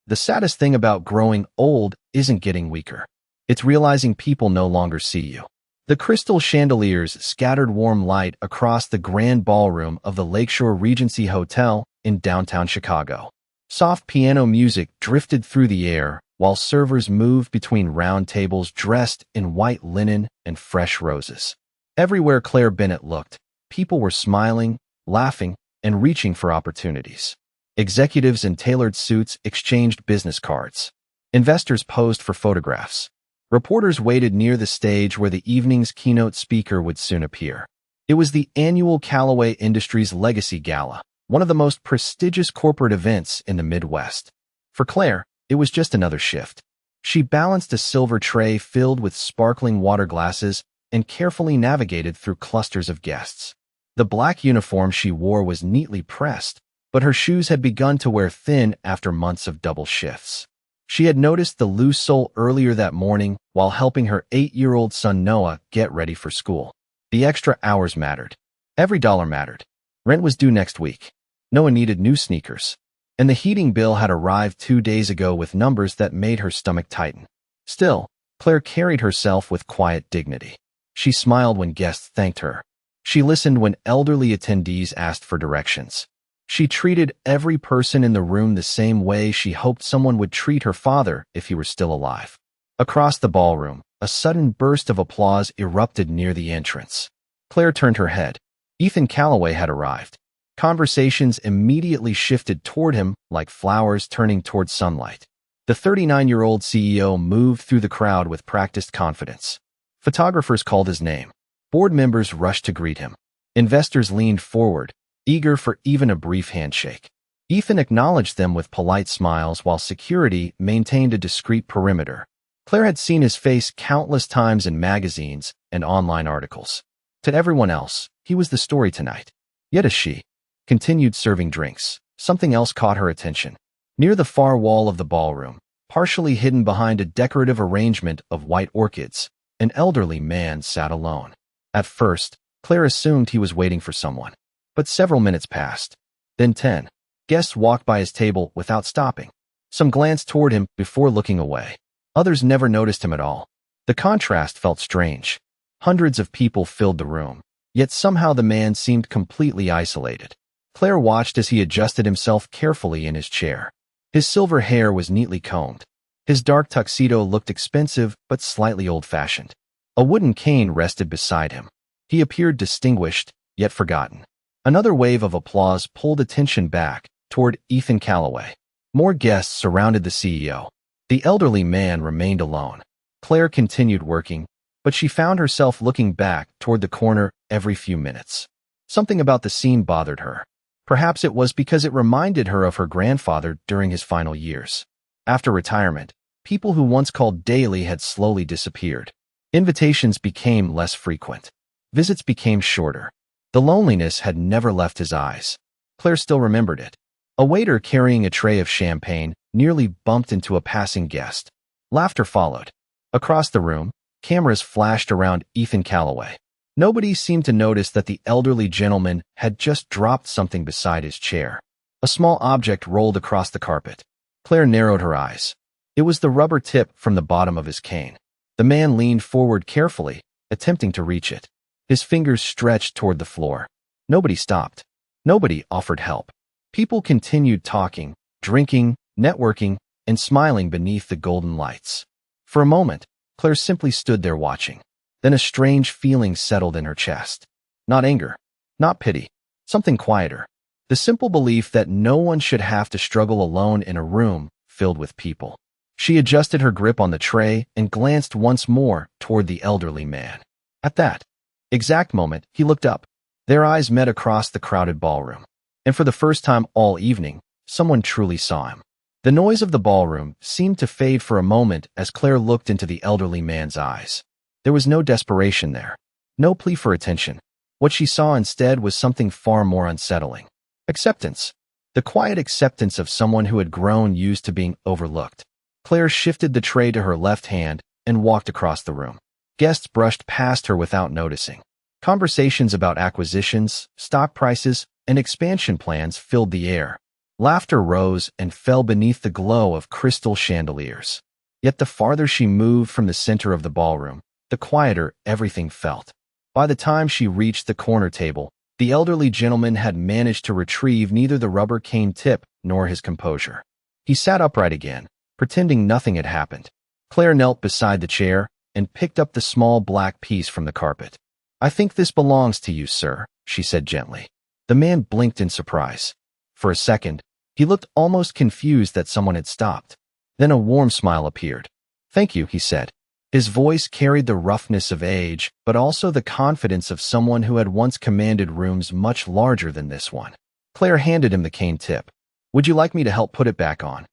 The saddest thing about growing old isn't getting weaker. It's realizing people no longer see you. The crystal chandeliers scattered warm light across the grand ballroom of the Lakeshore Regency Hotel in downtown Chicago. Soft piano music drifted through the air while servers moved between round tables dressed in white linen and fresh roses. Everywhere Claire Bennett looked, people were smiling, laughing, and reaching for opportunities. Executives in tailored suits exchanged business cards. Investors posed for photographs. Reporters waited near the stage where the evening's keynote speaker would soon appear. It was the annual Callaway Industries Legacy Gala, one of the most prestigious corporate events in the Midwest. For Claire, it was just another shift. She balanced a silver tray filled with sparkling water glasses and carefully navigated through clusters of guests. The black uniform she wore was neatly pressed, but her shoes had begun to wear thin after months of double shifts. She had noticed the loose sole earlier that morning while helping her 8-year-old son Noah get ready for school. The extra hours mattered. Every dollar mattered. Rent was due next week. Noah needed new sneakers. And the heating bill had arrived 2 days ago with numbers that made her stomach tighten. Still, Claire carried herself with quiet dignity. She smiled when guests thanked her. She listened when elderly attendees asked for directions. She treated every person in the room the same way she hoped someone would treat her father if he were still alive. Across the ballroom, a sudden burst of applause erupted near the entrance. Claire turned her head. Ethan Callaway had arrived. Conversations immediately shifted toward him like flowers turning toward sunlight. The 39-year-old CEO moved through the crowd with practiced confidence. Photographers called his name. Board members rushed to greet him. Investors leaned forward, eager for even a brief handshake. Ethan acknowledged them with polite smiles while security maintained a discreet perimeter. Claire had seen his face countless times in magazines and online articles. To everyone else, he was the story tonight. Yet as she continued serving drinks, something else caught her attention. Near the far wall of the ballroom, partially hidden behind a decorative arrangement of white orchids, an elderly man sat alone. At first, Claire assumed he was waiting for someone. But several minutes passed. Then 10. Guests walked by his table without stopping. Some glanced toward him before looking away. Others never noticed him at all. The contrast felt strange. Hundreds of people filled the room, yet somehow the man seemed completely isolated. Claire watched as he adjusted himself carefully in his chair. His silver hair was neatly combed. His dark tuxedo looked expensive but slightly old-fashioned. A wooden cane rested beside him. He appeared distinguished, yet forgotten. Another wave of applause pulled attention back toward Ethan Callaway. More guests surrounded the CEO. The elderly man remained alone. Claire continued working, but she found herself looking back toward the corner every few minutes. Something about the scene bothered her. Perhaps it was because it reminded her of her grandfather during his final years. After retirement, people who once called daily had slowly disappeared. Invitations became less frequent. Visits became shorter. The loneliness had never left his eyes. Claire still remembered it. A waiter carrying a tray of champagne nearly bumped into a passing guest. Laughter followed. Across the room, cameras flashed around Ethan Callaway. Nobody seemed to notice that the elderly gentleman had just dropped something beside his chair. A small object rolled across the carpet. Claire narrowed her eyes. It was the rubber tip from the bottom of his cane. The man leaned forward carefully, attempting to reach it. His fingers stretched toward the floor. Nobody stopped. Nobody offered help. People continued talking, drinking, networking, and smiling beneath the golden lights. For a moment, Claire simply stood there watching. Then a strange feeling settled in her chest. Not anger, not pity, something quieter. The simple belief that no one should have to struggle alone in a room filled with people. She adjusted her grip on the tray and glanced once more toward the elderly man. At that exact moment, he looked up. Their eyes met across the crowded ballroom. And for the first time all evening, someone truly saw him. The noise of the ballroom seemed to fade for a moment as Claire looked into the elderly man's eyes. There was no desperation there, no plea for attention. What she saw instead was something far more unsettling. Acceptance. The quiet acceptance of someone who had grown used to being overlooked. Claire shifted the tray to her left hand and walked across the room. Guests brushed past her without noticing. Conversations about acquisitions, stock prices, and expansion plans filled the air. Laughter rose and fell beneath the glow of crystal chandeliers. Yet the farther she moved from the center of the ballroom, the quieter everything felt. By the time she reached the corner table, the elderly gentleman had managed to retrieve neither the rubber cane tip nor his composure. He sat upright again, pretending nothing had happened. Claire knelt beside the chair and picked up the small black piece from the carpet. "I think this belongs to you, sir," she said gently. The man blinked in surprise. For a second, he looked almost confused that someone had stopped. Then a warm smile appeared. "Thank you," he said. His voice carried the roughness of age, but also the confidence of someone who had once commanded rooms much larger than this one. Claire handed him the cane tip. "Would you like me to help put it back on?"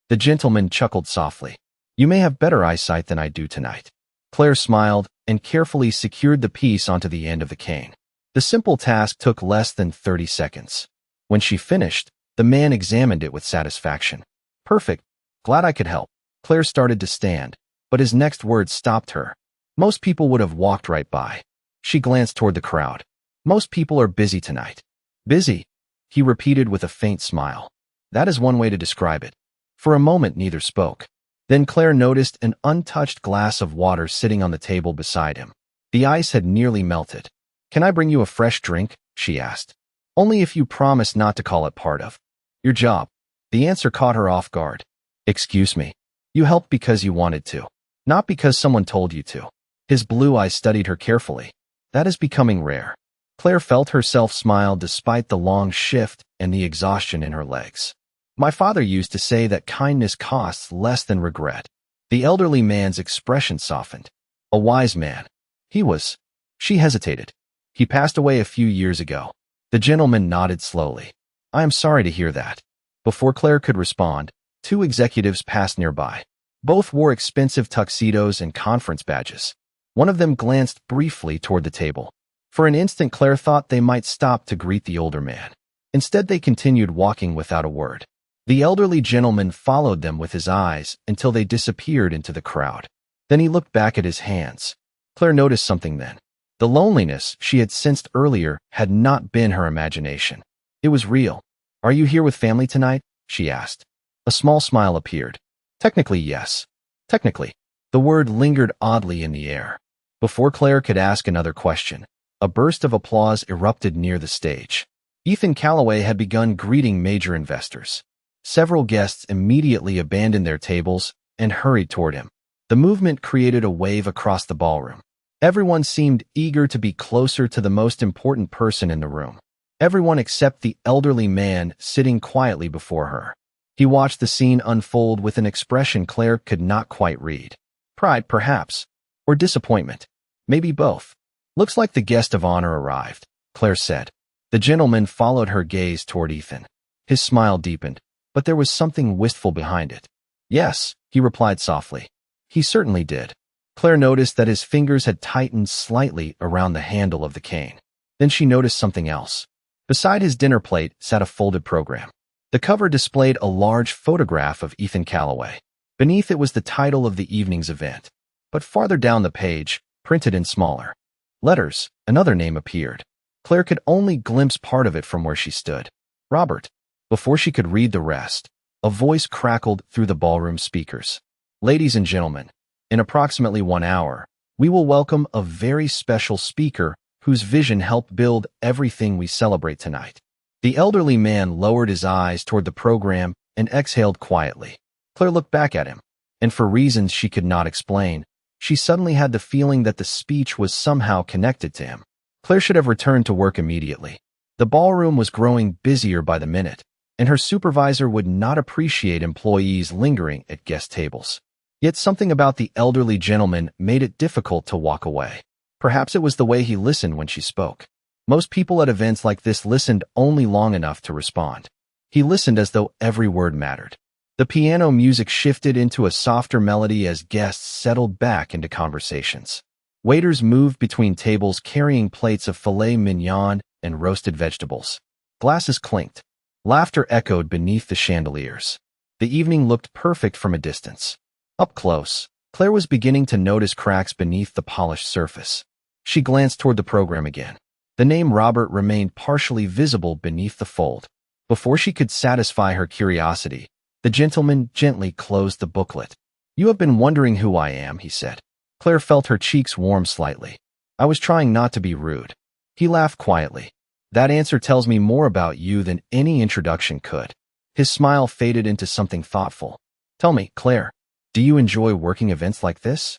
The gentleman chuckled softly. "You may have better eyesight than I do tonight." Claire smiled and carefully secured the piece onto the end of the cane. The simple task took less than 30 seconds. When she finished, the man examined it with satisfaction. "Perfect. Glad I could help." Claire started to stand, but his next words stopped her. Most people would have walked right by. She glanced toward the crowd. "Most people are busy tonight." "Busy?" he repeated with a faint smile. That is one way to describe it. For a moment, neither spoke. Then Claire noticed an untouched glass of water sitting on the table beside him. The ice had nearly melted. "Can I bring you a fresh drink?" she asked. "Only if you promise not to call it part of your job." The answer caught her off guard. "Excuse me. You helped because you wanted to, not because someone told you to." His blue eyes studied her carefully. "That is becoming rare." Claire felt herself smile despite the long shift and the exhaustion in her legs. "My father used to say that kindness costs less than regret." The elderly man's expression softened. "A wise man. He was." She hesitated. "He passed away a few years ago." The gentleman nodded slowly. "I am sorry to hear that." Before Claire could respond, two executives passed nearby. Both wore expensive tuxedos and conference badges. One of them glanced briefly toward the table. For an instant, Claire thought they might stop to greet the older man. Instead, they continued walking without a word. The elderly gentleman followed them with his eyes until they disappeared into the crowd. Then he looked back at his hands. Claire noticed something then. The loneliness she had sensed earlier had not been her imagination. It was real. "Are you here with family tonight?" she asked. A small smile appeared. "Technically, yes." Technically. The word lingered oddly in the air. Before Claire could ask another question, a burst of applause erupted near the stage. Ethan Callaway had begun greeting major investors. Several guests immediately abandoned their tables and hurried toward him. The movement created a wave across the ballroom. Everyone seemed eager to be closer to the most important person in the room. Everyone except the elderly man sitting quietly before her. He watched the scene unfold with an expression Claire could not quite read. Pride, perhaps, or disappointment. Maybe both. "Looks like the guest of honor arrived," Claire said. The gentleman followed her gaze toward Ethan. His smile deepened, but there was something wistful behind it. "Yes," he replied softly. He certainly did. Claire noticed that his fingers had tightened slightly around the handle of the cane. Then she noticed something else. Beside his dinner plate sat a folded program. The cover displayed a large photograph of Ethan Callaway. Beneath it was the title of the evening's event. But farther down the page, printed in smaller letters, another name appeared. Claire could only glimpse part of it from where she stood. "Robert." Before she could read the rest, a voice crackled through the ballroom speakers. "Ladies and gentlemen, in approximately 1 hour, we will welcome a very special speaker whose vision helped build everything we celebrate tonight." The elderly man lowered his eyes toward the program and exhaled quietly. Claire looked back at him, and for reasons she could not explain, she suddenly had the feeling that the speech was somehow connected to him. Claire should have returned to work immediately. The ballroom was growing busier by the minute, and her supervisor would not appreciate employees lingering at guest tables. Yet something about the elderly gentleman made it difficult to walk away. Perhaps it was the way he listened when she spoke. Most people at events like this listened only long enough to respond. He listened as though every word mattered. The piano music shifted into a softer melody as guests settled back into conversations. Waiters moved between tables carrying plates of filet mignon and roasted vegetables. Glasses clinked. Laughter echoed beneath the chandeliers. The evening looked perfect from a distance. Up close, Claire was beginning to notice cracks beneath the polished surface. She glanced toward the program again. The name Robert remained partially visible beneath the fold. Before she could satisfy her curiosity, the gentleman gently closed the booklet. "You have been wondering who I am," he said. Claire felt her cheeks warm slightly. "I was trying not to be rude." He laughed quietly. "That answer tells me more about you than any introduction could." His smile faded into something thoughtful. "Tell me, Claire, do you enjoy working events like this?"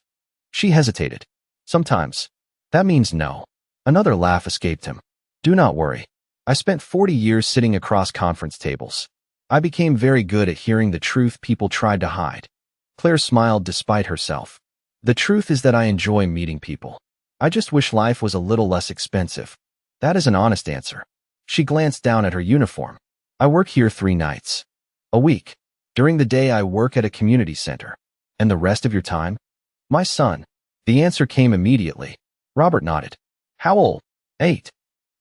She hesitated. "Sometimes." "That means no." Another laugh escaped him. "Do not worry. I spent 40 years sitting across conference tables. I became very good at hearing the truth people tried to hide." Claire smiled despite herself. "The truth is that I enjoy meeting people. I just wish life was a little less expensive." That is an honest answer. She glanced down at her uniform. "I work here 3 nights a week. During the day I work at a community center. And the rest of your time?" "My son." The answer came immediately. Robert nodded. "How old?" 8.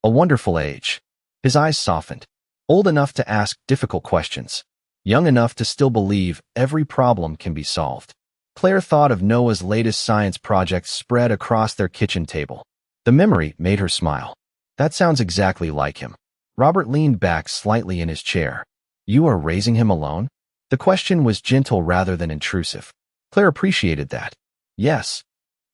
"A wonderful age." His eyes softened. "Old enough to ask difficult questions. Young enough to still believe every problem can be solved." Claire thought of Noah's latest science projects spread across their kitchen table. The memory made her smile. "That sounds exactly like him." Robert leaned back slightly in his chair. "You are raising him alone?" The question was gentle rather than intrusive. Claire appreciated that. "Yes.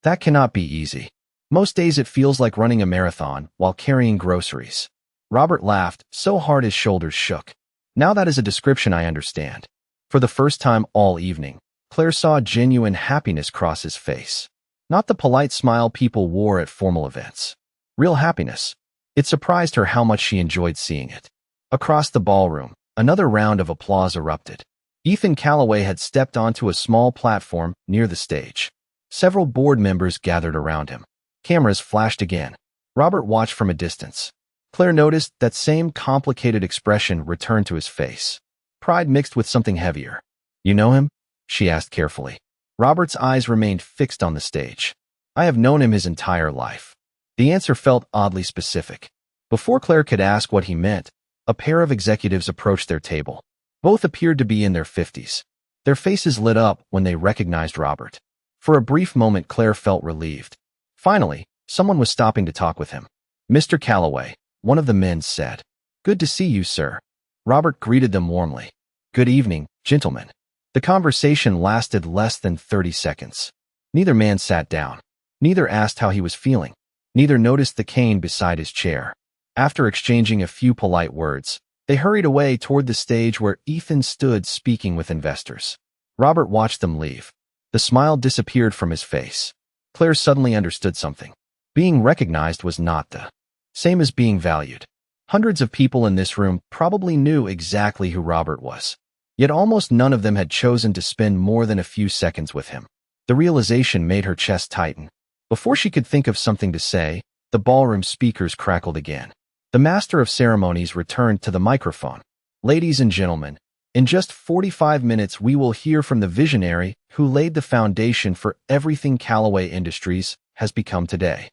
That cannot be easy. Most days it feels like running a marathon while carrying groceries." Robert laughed so hard his shoulders shook. "Now that is a description I understand." For the first time all evening, Claire saw genuine happiness cross his face. Not the polite smile people wore at formal events. Real happiness. It surprised her how much she enjoyed seeing it. Across the ballroom, another round of applause erupted. Ethan Callaway had stepped onto a small platform near the stage. Several board members gathered around him. Cameras flashed again. Robert watched from a distance. Claire noticed that same complicated expression returned to his face. Pride mixed with something heavier. "You know him?" she asked carefully. Robert's eyes remained fixed on the stage. "I have known him his entire life." The answer felt oddly specific. Before Claire could ask what he meant, a pair of executives approached their table. Both appeared to be in their 50s. Their faces lit up when they recognized Robert. For a brief moment, Claire felt relieved. Finally, someone was stopping to talk with him. "Mr. Callaway," one of the men said. "Good to see you, sir." Robert greeted them warmly. "Good evening, gentlemen." The conversation lasted less than 30 seconds. Neither man sat down. Neither asked how he was feeling. Neither noticed the cane beside his chair. After exchanging a few polite words, they hurried away toward the stage where Ethan stood speaking with investors. Robert watched them leave. The smile disappeared from his face. Claire suddenly understood something. Being recognized was not the same as being valued. Hundreds of people in this room probably knew exactly who Robert was. Yet almost none of them had chosen to spend more than a few seconds with him. The realization made her chest tighten. Before she could think of something to say, the ballroom speakers crackled again. The master of ceremonies returned to the microphone. "Ladies and gentlemen, in just 45 minutes we will hear from the visionary who laid the foundation for everything Callaway Industries has become today."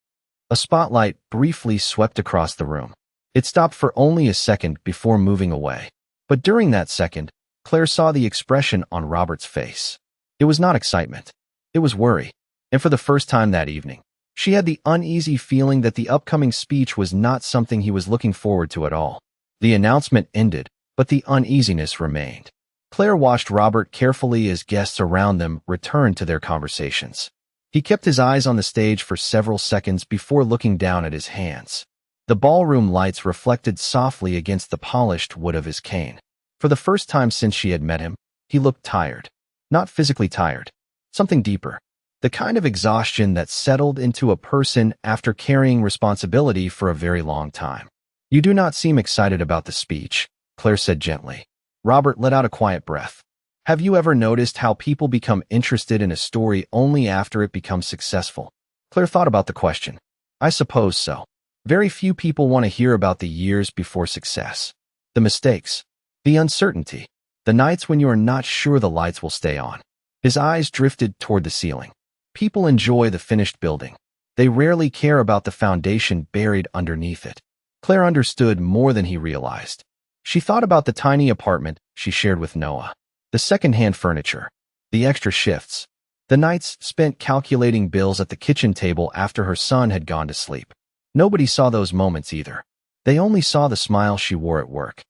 A spotlight briefly swept across the room. It stopped for only a second before moving away. But during that second, Claire saw the expression on Robert's face. It was not excitement. It was worry. And for the first time that evening, she had the uneasy feeling that the upcoming speech was not something he was looking forward to at all. The announcement ended, but the uneasiness remained. Claire watched Robert carefully as guests around them returned to their conversations. He kept his eyes on the stage for several seconds before looking down at his hands. The ballroom lights reflected softly against the polished wood of his cane. For the first time since she had met him, he looked tired. Not physically tired. Something deeper. The kind of exhaustion that settled into a person after carrying responsibility for a very long time. "You do not seem excited about the speech," Claire said gently. Robert let out a quiet breath. "Have you ever noticed how people become interested in a story only after it becomes successful?" Claire thought about the question. "I suppose so. Very few people want to hear about the years before success. The mistakes. The uncertainty. The nights when you are not sure the lights will stay on." His eyes drifted toward the ceiling. People enjoy the finished building. They rarely care about the foundation buried underneath it. Claire understood more than he realized. She thought about the tiny apartment she shared with Noah, the second-hand furniture, the extra shifts, the nights spent calculating bills at the kitchen table after her son had gone to sleep. Nobody saw those moments either. They only saw the smile she wore at work.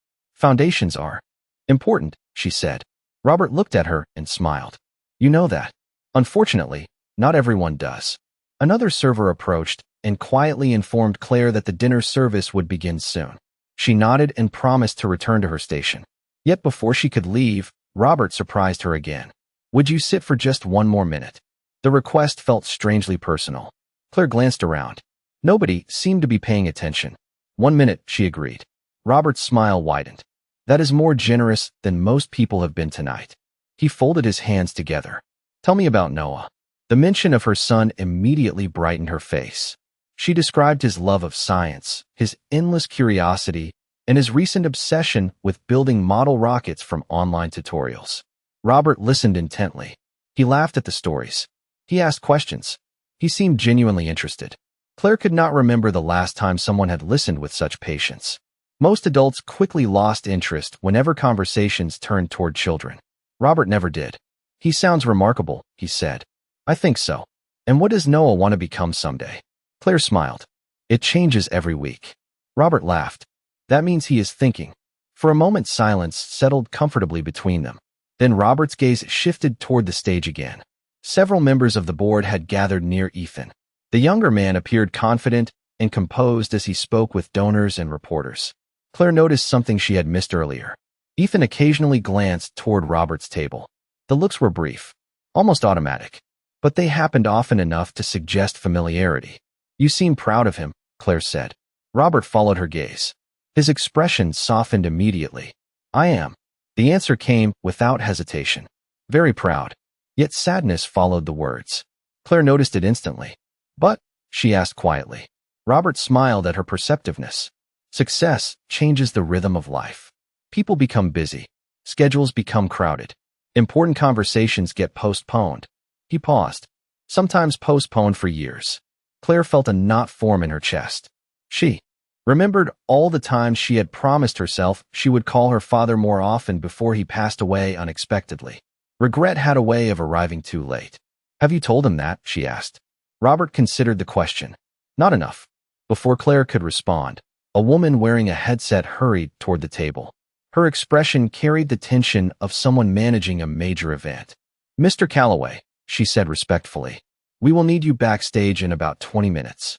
Foundations are important, she said. Robert looked at her and smiled. You know that. Unfortunately, not everyone does. Another server approached and quietly informed Claire that the dinner service would begin soon. She nodded and promised to return to her station. Yet before she could leave, Robert surprised her again. Would you sit for just one more minute? The request felt strangely personal. Claire glanced around. Nobody seemed to be paying attention. 1 minute, she agreed. Robert's smile widened. That is more generous than most people have been tonight. He folded his hands together. Tell me about Noah. The mention of her son immediately brightened her face. She described his love of science, his endless curiosity, and his recent obsession with building model rockets from online tutorials. Robert listened intently. He laughed at the stories. He asked questions. He seemed genuinely interested. Claire could not remember the last time someone had listened with such patience. Most adults quickly lost interest whenever conversations turned toward children. Robert never did. He sounds remarkable, he said. I think so. And what does Noah want to become someday? Claire smiled. It changes every week. Robert laughed. That means he is thinking. For a moment, silence settled comfortably between them. Then Robert's gaze shifted toward the stage again. Several members of the board had gathered near Ethan. The younger man appeared confident and composed as he spoke with donors and reporters. Claire noticed something she had missed earlier. Ethan occasionally glanced toward Robert's table. The looks were brief, almost automatic, but they happened often enough to suggest familiarity. You seem proud of him, Claire said. Robert followed her gaze. His expression softened immediately. I am. The answer came without hesitation. Very proud. Yet sadness followed the words. Claire noticed it instantly. But, she asked quietly. Robert smiled at her perceptiveness. Success changes the rhythm of life. People become busy. Schedules become crowded. Important conversations get postponed. He paused. Sometimes postponed for years. Claire felt a knot form in her chest. She remembered all the times she had promised herself she would call her father more often before he passed away unexpectedly. Regret had a way of arriving too late. Have you told him that? She asked. Robert considered the question. Not enough. Before Claire could respond, a woman wearing a headset hurried toward the table. Her expression carried the tension of someone managing a major event. Mr. Calloway, she said respectfully, we will need you backstage in about 20 minutes.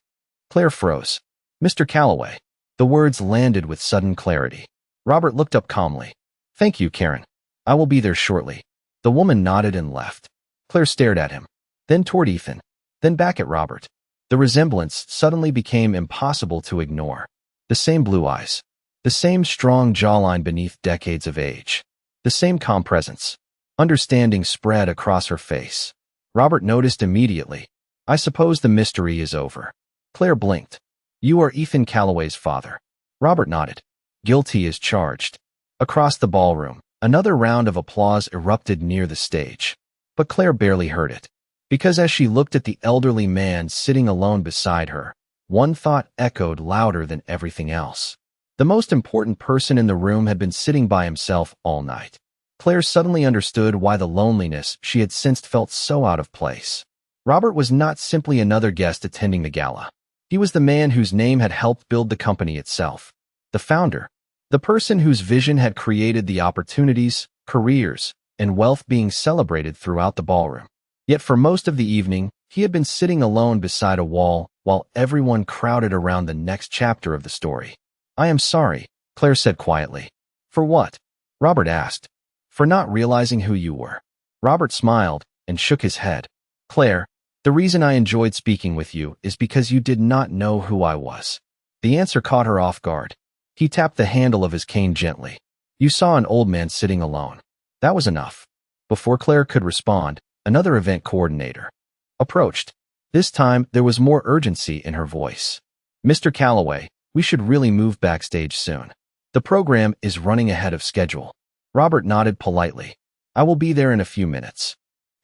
Claire froze. Mr. Calloway. The words landed with sudden clarity. Robert looked up calmly. Thank you, Karen. I will be there shortly. The woman nodded and left. Claire stared at him, then toward Ethan, then back at Robert. The resemblance suddenly became impossible to ignore. The same blue eyes. The same strong jawline beneath decades of age. The same calm presence. Understanding spread across her face. Robert noticed immediately. I suppose the mystery is over. Claire blinked. You are Ethan Calloway's father. Robert nodded. Guilty as charged. Across the ballroom, another round of applause erupted near the stage. But Claire barely heard it. Because as she looked at the elderly man sitting alone beside her, one thought echoed louder than everything else. The most important person in the room had been sitting by himself all night. Claire suddenly understood why the loneliness she had sensed felt so out of place. Robert was not simply another guest attending the gala. He was the man whose name had helped build the company itself. The founder. The person whose vision had created the opportunities, careers, and wealth being celebrated throughout the ballroom. Yet for most of the evening, he had been sitting alone beside a wall while everyone crowded around the next chapter of the story. I am sorry, Claire said quietly. For what? Robert asked. For not realizing who you were. Robert smiled and shook his head. Claire, the reason I enjoyed speaking with you is because you did not know who I was. The answer caught her off guard. He tapped the handle of his cane gently. You saw an old man sitting alone. That was enough. Before Claire could respond, another event coordinator approached. This time, there was more urgency in her voice. Mr. Calloway, we should really move backstage soon. The program is running ahead of schedule. Robert nodded politely. I will be there in a few minutes.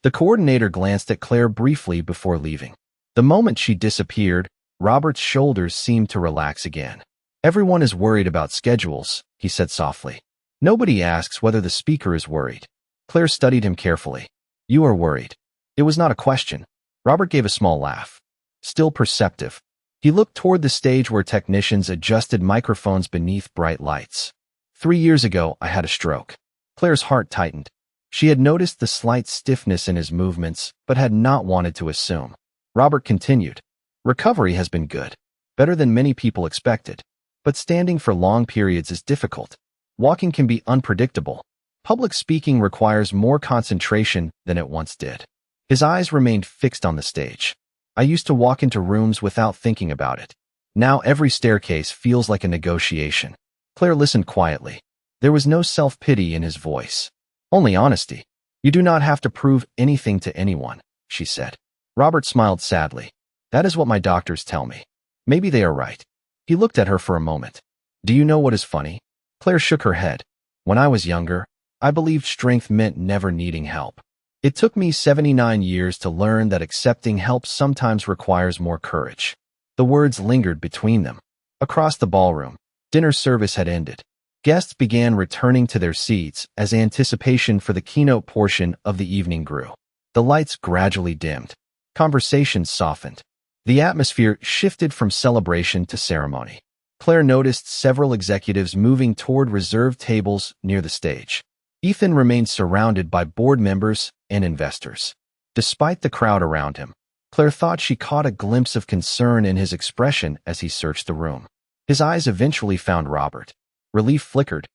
The coordinator glanced at Claire briefly before leaving. The moment she disappeared, Robert's shoulders seemed to relax again. Everyone is worried about schedules, he said softly. Nobody asks whether the speaker is worried. Claire studied him carefully. You are worried. It was not a question. Robert gave a small laugh. Still perceptive. He looked toward the stage where technicians adjusted microphones beneath bright lights. 3 years ago, I had a stroke. Claire's heart tightened. She had noticed the slight stiffness in his movements, but had not wanted to assume. Robert continued. Recovery has been good. Better than many people expected. But standing for long periods is difficult. Walking can be unpredictable. Public speaking requires more concentration than it once did. His eyes remained fixed on the stage. I used to walk into rooms without thinking about it. Now every staircase feels like a negotiation. Claire listened quietly. There was no self-pity in his voice. Only honesty. You do not have to prove anything to anyone, she said. Robert smiled sadly. That is what my doctors tell me. Maybe they are right. He looked at her for a moment. Do you know what is funny? Claire shook her head. When I was younger, I believed strength meant never needing help. It took me 79 years to learn that accepting help sometimes requires more courage. The words lingered between them. Across the ballroom, dinner service had ended. Guests began returning to their seats as anticipation for the keynote portion of the evening grew. The lights gradually dimmed. Conversations softened. The atmosphere shifted from celebration to ceremony. Claire noticed several executives moving toward reserved tables near the stage. Ethan remained surrounded by board members and investors. Despite the crowd around him, Claire thought she caught a glimpse of concern in his expression as he searched the room. His eyes eventually found Robert. Relief flickered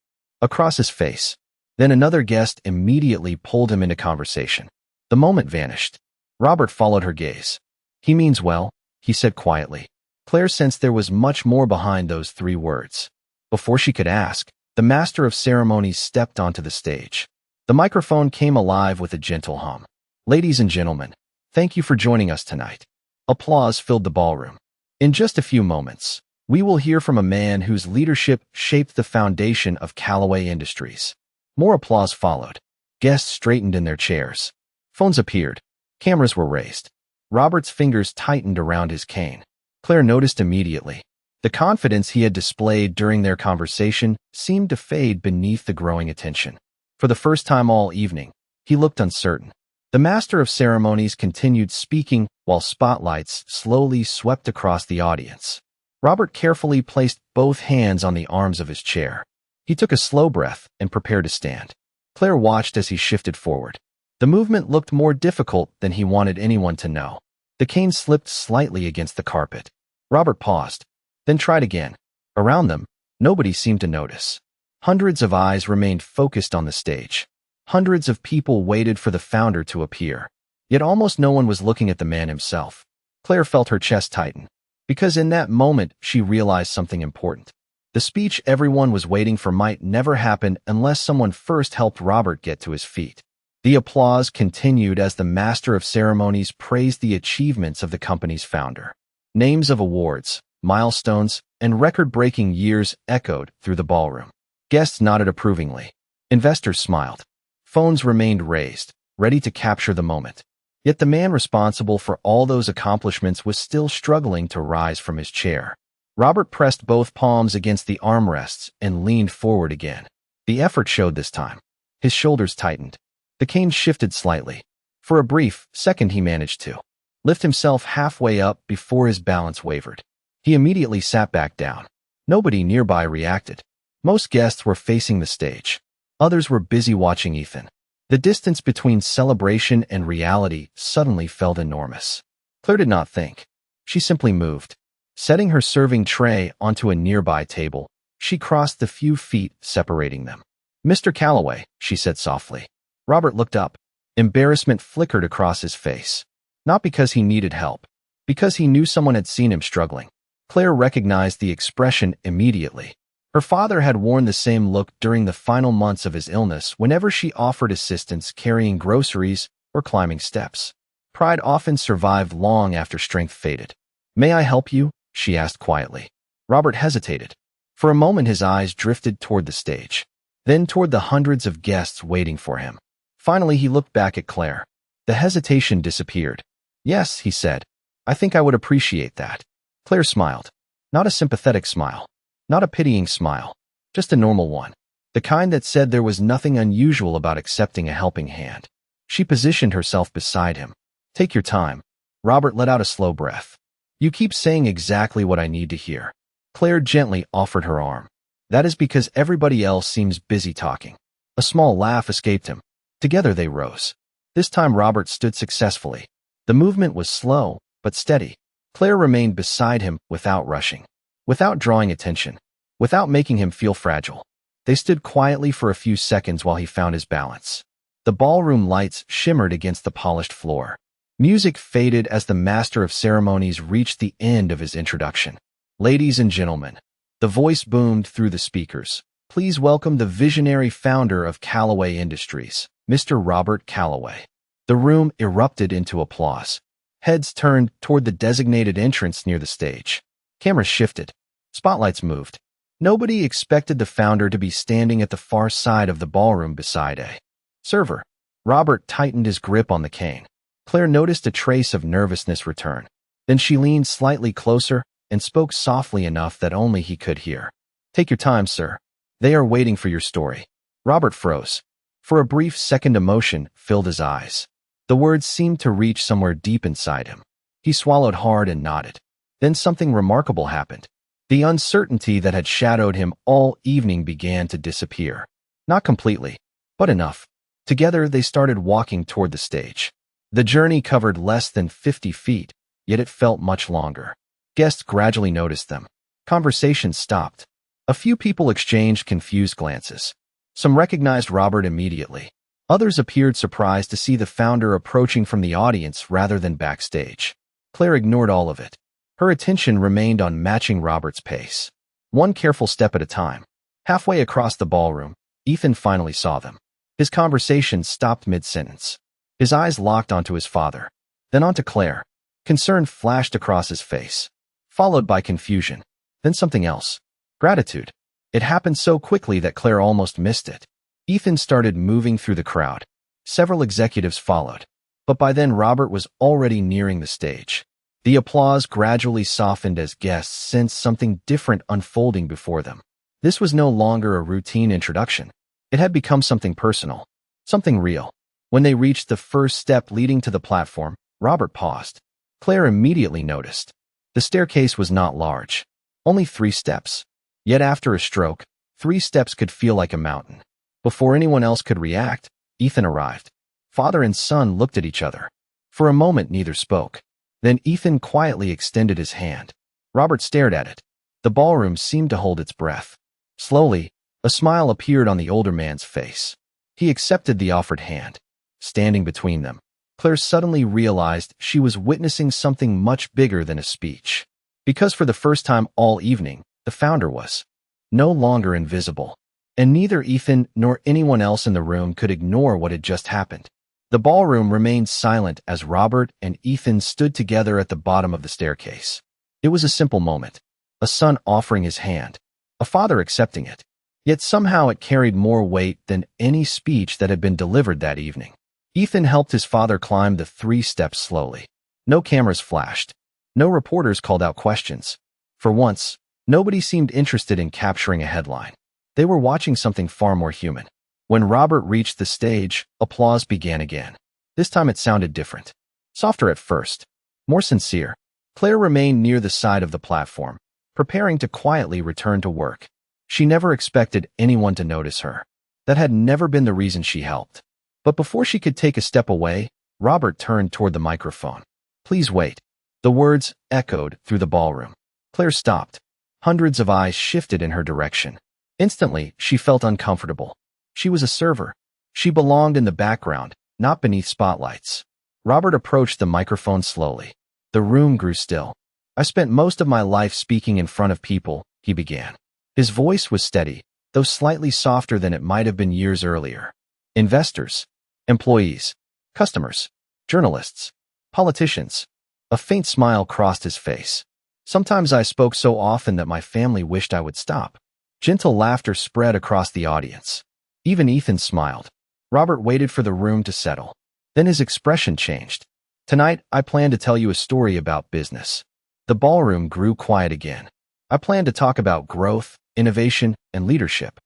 across his face. Then another guest immediately pulled him into conversation. The moment vanished. Robert followed her gaze. He means well, he said quietly. Claire sensed there was much more behind those 3 words. Before she could ask, the master of ceremonies stepped onto the stage. The microphone came alive with a gentle hum. Ladies and gentlemen, thank you for joining us tonight. Applause filled the ballroom. In just a few moments, we will hear from a man whose leadership shaped the foundation of Callaway Industries. More applause followed. Guests straightened in their chairs. Phones appeared. Cameras were raised. Robert's fingers tightened around his cane. Claire noticed immediately. The confidence he had displayed during their conversation seemed to fade beneath the growing attention. For the first time all evening, he looked uncertain. The master of ceremonies continued speaking while spotlights slowly swept across the audience. Robert carefully placed both hands on the arms of his chair. He took a slow breath and prepared to stand. Claire watched as he shifted forward. The movement looked more difficult than he wanted anyone to know. The cane slipped slightly against the carpet. Robert paused, then tried again. Around them, nobody seemed to notice. Hundreds of eyes remained focused on the stage. Hundreds of people waited for the founder to appear. Yet almost no one was looking at the man himself. Claire felt her chest tighten. Because in that moment, she realized something important. The speech everyone was waiting for might never happen unless someone first helped Robert get to his feet. The applause continued as the master of ceremonies praised the achievements of the company's founder. Names of awards, milestones, and record-breaking years echoed through the ballroom. Guests nodded approvingly. Investors smiled. Phones remained raised, ready to capture the moment. Yet the man responsible for all those accomplishments was still struggling to rise from his chair. Robert pressed both palms against the armrests and leaned forward again. The effort showed this time. His shoulders tightened. The cane shifted slightly. For a brief second he managed to lift himself halfway up before his balance wavered. He immediately sat back down. Nobody nearby reacted. Most guests were facing the stage. Others were busy watching Ethan. The distance between celebration and reality suddenly felt enormous. Claire did not think. She simply moved. Setting her serving tray onto a nearby table, she crossed the few feet separating them. "Mr. Callaway," she said softly. Robert looked up. Embarrassment flickered across his face. Not because he needed help, because he knew someone had seen him struggling. Claire recognized the expression immediately. Her father had worn the same look during the final months of his illness whenever she offered assistance carrying groceries or climbing steps. Pride often survived long after strength faded. "May I help you?" she asked quietly. Robert hesitated. For a moment his eyes drifted toward the stage, then toward the hundreds of guests waiting for him. Finally he looked back at Claire. The hesitation disappeared. "Yes," he said. "I think I would appreciate that." Claire smiled. Not a sympathetic smile. Not a pitying smile. Just a normal one. The kind that said there was nothing unusual about accepting a helping hand. She positioned herself beside him. "Take your time." Robert let out a slow breath. "You keep saying exactly what I need to hear." Claire gently offered her arm. That is because everybody else seems busy talking. A small laugh escaped him. Together they rose. This time Robert stood successfully. The movement was slow, but steady. Claire remained beside him without rushing, without drawing attention, without making him feel fragile. They stood quietly for a few seconds while he found his balance. The ballroom lights shimmered against the polished floor. Music faded as the master of ceremonies reached the end of his introduction. Ladies and gentlemen, the voice boomed through the speakers. Please welcome the visionary founder of Callaway Industries, Mr. Robert Callaway. The room erupted into applause. Heads turned toward the designated entrance near the stage. Cameras shifted. Spotlights moved. Nobody expected the founder to be standing at the far side of the ballroom beside a server. Robert tightened his grip on the cane. Claire noticed a trace of nervousness return. Then she leaned slightly closer and spoke softly enough that only he could hear. Take your time, sir. They are waiting for your story. Robert froze. For a brief second, emotion filled his eyes. The words seemed to reach somewhere deep inside him. He swallowed hard and nodded. Then something remarkable happened. The uncertainty that had shadowed him all evening began to disappear. Not completely, but enough. Together they started walking toward the stage. The journey covered less than 50 feet, yet it felt much longer. Guests gradually noticed them. Conversations stopped. A few people exchanged confused glances. Some recognized Robert immediately. Others appeared surprised to see the founder approaching from the audience rather than backstage. Claire ignored all of it. Her attention remained on matching Robert's pace. One careful step at a time. Halfway across the ballroom, Ethan finally saw them. His conversation stopped mid-sentence. His eyes locked onto his father, then onto Claire. Concern flashed across his face, followed by confusion, then something else. Gratitude. It happened so quickly that Claire almost missed it. Ethan started moving through the crowd. Several executives followed, but by then Robert was already nearing the stage. The applause gradually softened as guests sensed something different unfolding before them. This was no longer a routine introduction. It had become something personal, something real. When they reached the first step leading to the platform, Robert paused. Claire immediately noticed. The staircase was not large, only 3 steps. Yet after a stroke, 3 steps could feel like a mountain. Before anyone else could react, Ethan arrived. Father and son looked at each other. For a moment, neither spoke. Then Ethan quietly extended his hand. Robert stared at it. The ballroom seemed to hold its breath. Slowly, a smile appeared on the older man's face. He accepted the offered hand. Standing between them, Claire suddenly realized she was witnessing something much bigger than a speech. Because for the first time all evening, the founder was no longer invisible. And neither Ethan nor anyone else in the room could ignore what had just happened. The ballroom remained silent as Robert and Ethan stood together at the bottom of the staircase. It was a simple moment. A son offering his hand. A father accepting it. Yet somehow it carried more weight than any speech that had been delivered that evening. Ethan helped his father climb the 3 steps slowly. No cameras flashed. No reporters called out questions. For once, nobody seemed interested in capturing a headline. They were watching something far more human. When Robert reached the stage, applause began again. This time it sounded different. Softer at first. More sincere. Claire remained near the side of the platform, preparing to quietly return to work. She never expected anyone to notice her. That had never been the reason she helped. But before she could take a step away, Robert turned toward the microphone. Please wait. The words echoed through the ballroom. Claire stopped. Hundreds of eyes shifted in her direction. Instantly, she felt uncomfortable. She was a server. She belonged in the background, not beneath spotlights. Robert approached the microphone slowly. The room grew still. I spent most of my life speaking in front of people, he began. His voice was steady, though slightly softer than it might have been years earlier. Investors, employees, customers, journalists, politicians. A faint smile crossed his face. Sometimes I spoke so often that my family wished I would stop. Gentle laughter spread across the audience. Even Ethan smiled. Robert waited for the room to settle. Then his expression changed. Tonight, I plan to tell you a story about business. The ballroom grew quiet again. I plan to talk about growth, innovation, and leadership.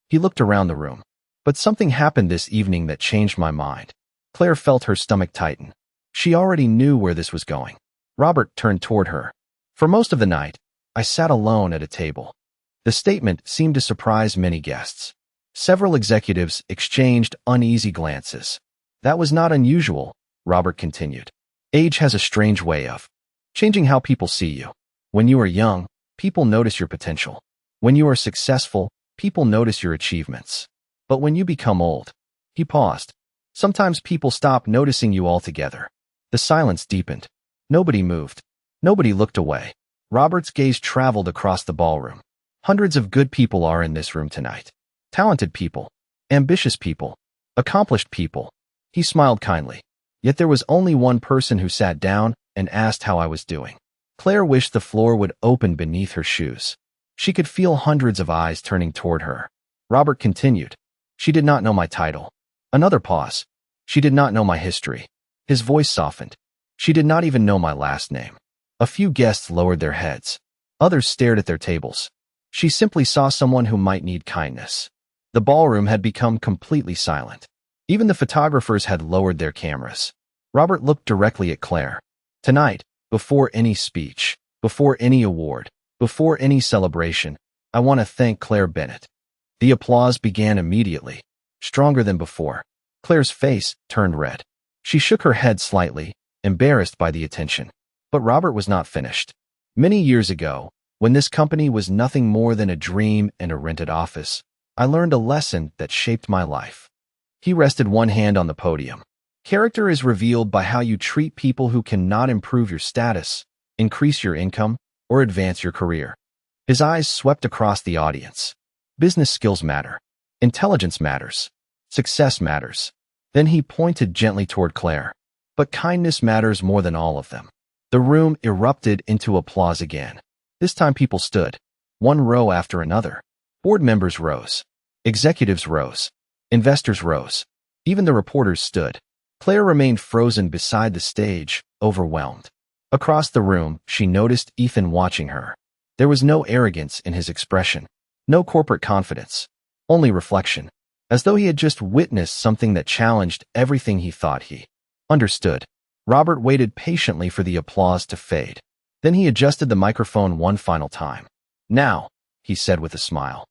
He looked around the room. But something happened this evening that changed my mind. Claire felt her stomach tighten. She already knew where this was going. Robert turned toward her. For most of the night, I sat alone at a table. The statement seemed to surprise many guests. Several executives exchanged uneasy glances. That was not unusual, Robert continued. Age has a strange way of changing how people see you. When you are young, people notice your potential. When you are successful, people notice your achievements. But when you become old, he paused. Sometimes people stop noticing you altogether. The silence deepened. Nobody moved. Nobody looked away. Robert's gaze traveled across the ballroom. Hundreds of good people are in this room tonight. Talented people, ambitious people, accomplished people. He smiled kindly. Yet there was only one person who sat down and asked how I was doing. Claire wished the floor would open beneath her shoes. She could feel hundreds of eyes turning toward her. Robert continued. She did not know my title. Another pause. She did not know my history. His voice softened. She did not even know my last name. A few guests lowered their heads. Others stared at their tables. She simply saw someone who might need kindness. The ballroom had become completely silent. Even the photographers had lowered their cameras. Robert looked directly at Claire. Tonight, before any speech, before any award, before any celebration, I want to thank Claire Bennett. The applause began immediately, stronger than before. Claire's face turned red. She shook her head slightly, embarrassed by the attention. But Robert was not finished. Many years ago, when this company was nothing more than a dream and a rented office, I learned a lesson that shaped my life. He rested one hand on the podium. Character is revealed by how you treat people who cannot improve your status, increase your income, or advance your career. His eyes swept across the audience. Business skills matter. Intelligence matters. Success matters. Then he pointed gently toward Claire. But kindness matters more than all of them. The room erupted into applause again. This time people stood, one row after another. Board members rose. Executives rose. Investors rose. Even the reporters stood. Claire remained frozen beside the stage, overwhelmed. Across the room, she noticed Ethan watching her. There was no arrogance in his expression, no corporate confidence, only reflection, as though he had just witnessed something that challenged everything he thought he understood. Robert waited patiently for the applause to fade. Then he adjusted the microphone one final time. Now, he said with a smile,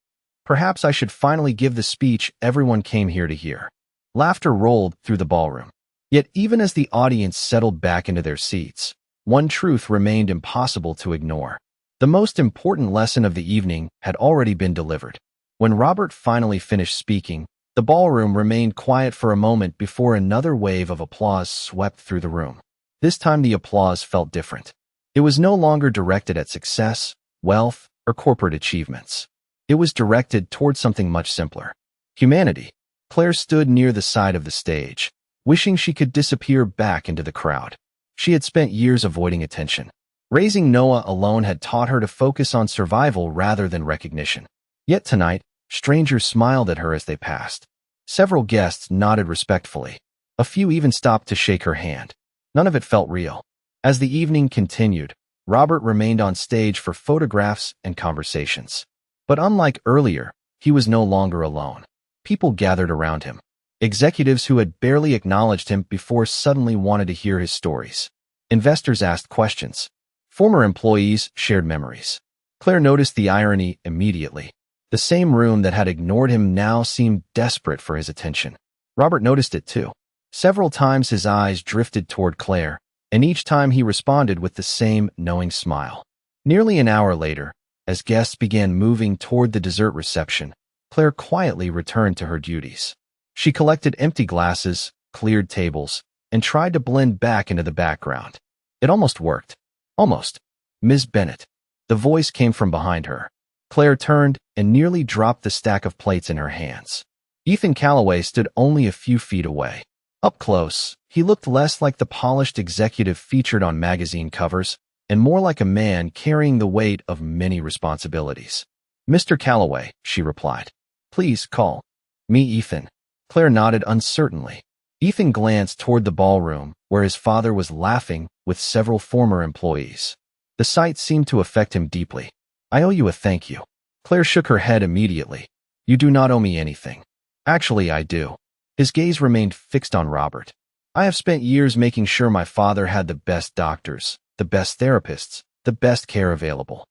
perhaps I should finally give the speech everyone came here to hear. Laughter rolled through the ballroom. Yet even as the audience settled back into their seats, one truth remained impossible to ignore. The most important lesson of the evening had already been delivered. When Robert finally finished speaking, the ballroom remained quiet for a moment before another wave of applause swept through the room. This time the applause felt different. It was no longer directed at success, wealth, or corporate achievements. It was directed toward something much simpler. Humanity. Claire stood near the side of the stage, wishing she could disappear back into the crowd. She had spent years avoiding attention. Raising Noah alone had taught her to focus on survival rather than recognition. Yet tonight, strangers smiled at her as they passed. Several guests nodded respectfully. A few even stopped to shake her hand. None of it felt real. As the evening continued, Robert remained on stage for photographs and conversations. But unlike earlier, he was no longer alone. People gathered around him. Executives who had barely acknowledged him before suddenly wanted to hear his stories. Investors asked questions. Former employees shared memories. Claire noticed the irony immediately. The same room that had ignored him now seemed desperate for his attention. Robert noticed it too. Several times his eyes drifted toward Claire, and each time he responded with the same knowing smile. Nearly an hour later, as guests began moving toward the dessert reception, Claire quietly returned to her duties. She collected empty glasses, cleared tables, and tried to blend back into the background. It almost worked. Almost. Ms. Bennett. The voice came from behind her. Claire turned and nearly dropped the stack of plates in her hands. Ethan Calloway stood only a few feet away. Up close, he looked less like the polished executive featured on magazine covers and more like a man carrying the weight of many responsibilities. Mr. Calloway, she replied. Please call me Ethan. Claire nodded uncertainly. Ethan glanced toward the ballroom, where his father was laughing with several former employees. The sight seemed to affect him deeply. I owe you a thank you. Claire shook her head immediately. You do not owe me anything. Actually, I do. His gaze remained fixed on Robert. I have spent years making sure my father had the best doctors, the best therapists, the best care available.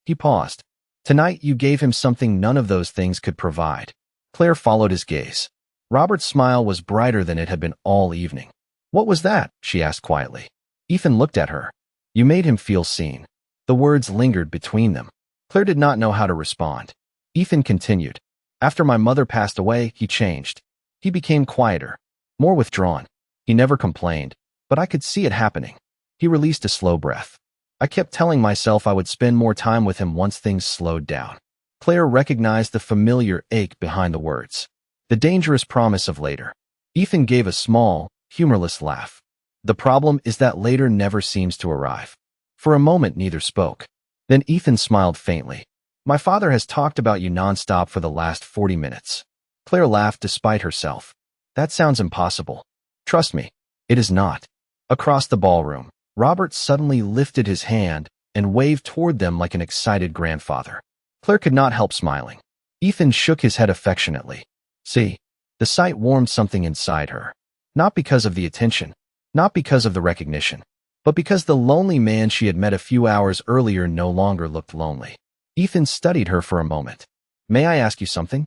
He paused. Tonight you gave him something none of those things could provide. Claire followed his gaze. Robert's smile was brighter than it had been all evening. What was that? She asked quietly. Ethan looked at her. You made him feel seen. The words lingered between them. Claire did not know how to respond. Ethan continued. After my mother passed away, he changed. He became quieter, more withdrawn. He never complained, but I could see it happening. He released a slow breath. I kept telling myself I would spend more time with him once things slowed down. Claire recognized the familiar ache behind the words. The dangerous promise of later. Ethan gave a small, humorless laugh. The problem is that later never seems to arrive. For a moment neither spoke. Then Ethan smiled faintly. My father has talked about you nonstop for the last 40 minutes. Claire laughed despite herself. That sounds impossible. Trust me, it is not. Across the ballroom, Robert suddenly lifted his hand and waved toward them like an excited grandfather. Claire could not help smiling. Ethan shook his head affectionately. See, the sight warmed something inside her. Not because of the attention, not because of the recognition, but because the lonely man she had met a few hours earlier no longer looked lonely. Ethan studied her for a moment. May I ask you something?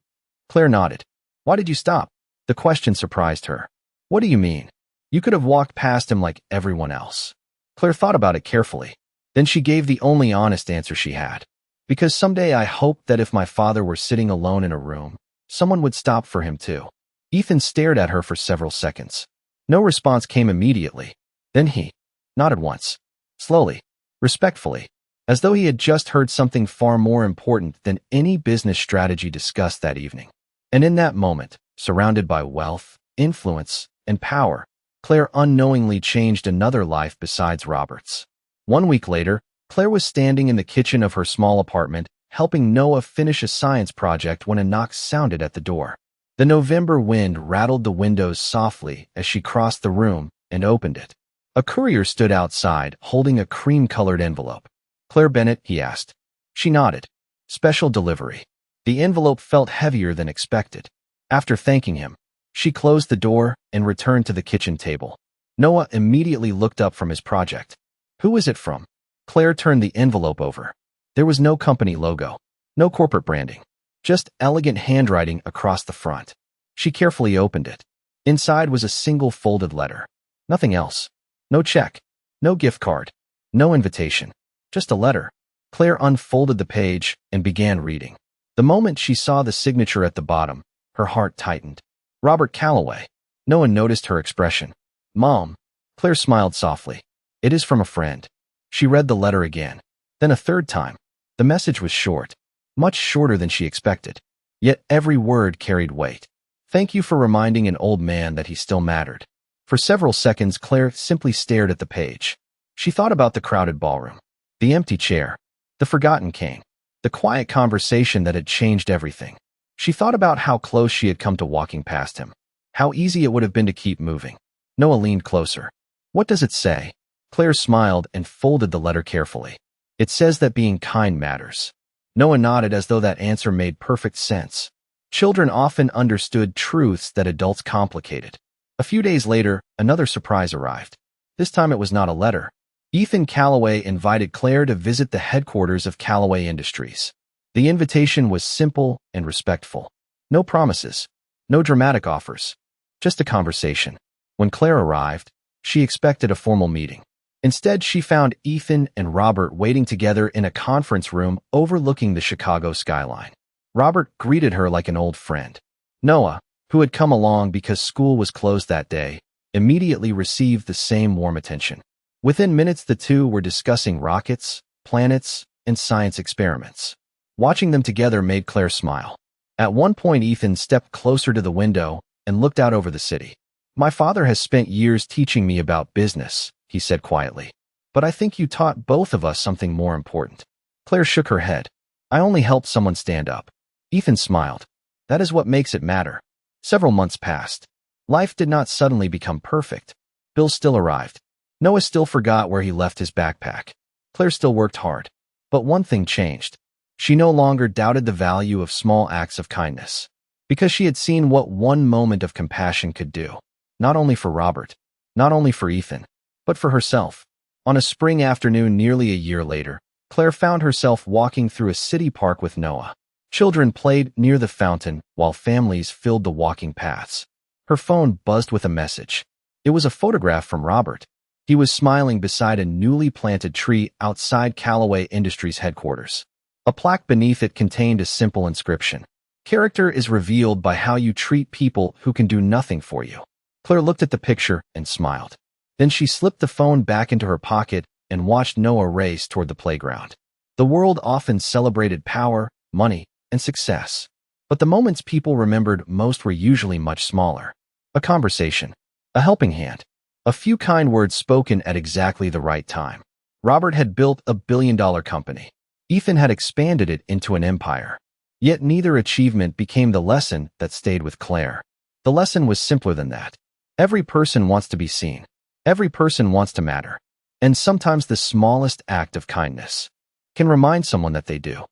Claire nodded. Why did you stop? The question surprised her. What do you mean? You could have walked past him like everyone else. Claire thought about it carefully. Then she gave the only honest answer she had. Because someday I hoped that if my father were sitting alone in a room, someone would stop for him too. Ethan stared at her for several seconds. No response came immediately. Then he nodded once, slowly, respectfully, as though he had just heard something far more important than any business strategy discussed that evening. And in that moment, surrounded by wealth, influence, and power, Claire unknowingly changed another life besides Robert's. 1 week later, Claire was standing in the kitchen of her small apartment, helping Noah finish a science project when a knock sounded at the door. The November wind rattled the windows softly as she crossed the room and opened it. A courier stood outside, holding a cream-colored envelope. Claire Bennett, he asked. She nodded. Special delivery. The envelope felt heavier than expected. After thanking him, she closed the door and returned to the kitchen table. Noah immediately looked up from his project. Who is it from? Claire turned the envelope over. There was no company logo, no corporate branding, just elegant handwriting across the front. She carefully opened it. Inside was a single folded letter. Nothing else. No check, no gift card, no invitation, just a letter. Claire unfolded the page and began reading. The moment she saw the signature at the bottom, her heart tightened. Robert Calloway. No one noticed her expression. Mom. Claire smiled softly. It is from a friend. She read the letter again, then a third time. The message was short, much shorter than she expected. Yet every word carried weight. Thank you for reminding an old man that he still mattered. For several seconds, Claire simply stared at the page. She thought about the crowded ballroom, the empty chair, the forgotten cane, the quiet conversation that had changed everything. She thought about how close she had come to walking past him, how easy it would have been to keep moving. Noah leaned closer. What does it say? Claire smiled and folded the letter carefully. It says that being kind matters. Noah nodded as though that answer made perfect sense. Children often understood truths that adults complicated. A few days later, another surprise arrived. This time it was not a letter. Ethan Calloway invited Claire to visit the headquarters of Calloway Industries. The invitation was simple and respectful. No promises, no dramatic offers, just a conversation. When Claire arrived, she expected a formal meeting. Instead, she found Ethan and Robert waiting together in a conference room overlooking the Chicago skyline. Robert greeted her like an old friend. Noah, who had come along because school was closed that day, immediately received the same warm attention. Within minutes, the two were discussing rockets, planets, and science experiments. Watching them together made Claire smile. At one point, Ethan stepped closer to the window and looked out over the city. My father has spent years teaching me about business, he said quietly. But I think you taught both of us something more important. Claire shook her head. I only helped someone stand up. Ethan smiled. That is what makes it matter. Several months passed. Life did not suddenly become perfect. Bill still arrived. Noah still forgot where he left his backpack. Claire still worked hard. But one thing changed. She no longer doubted the value of small acts of kindness. Because she had seen what one moment of compassion could do. Not only for Robert, not only for Ethan, but for herself. On a spring afternoon nearly a year later, Claire found herself walking through a city park with Noah. Children played near the fountain while families filled the walking paths. Her phone buzzed with a message. It was a photograph from Robert. He was smiling beside a newly planted tree outside Callaway Industries headquarters. A plaque beneath it contained a simple inscription. Character is revealed by how you treat people who can do nothing for you. Claire looked at the picture and smiled. Then she slipped the phone back into her pocket and watched Noah race toward the playground. The world often celebrated power, money, and success. But the moments people remembered most were usually much smaller. A conversation, a helping hand, a few kind words spoken at exactly the right time. Robert had built a billion-dollar company. Ethan had expanded it into an empire. Yet neither achievement became the lesson that stayed with Claire. The lesson was simpler than that. Every person wants to be seen. Every person wants to matter. And sometimes the smallest act of kindness can remind someone that they do.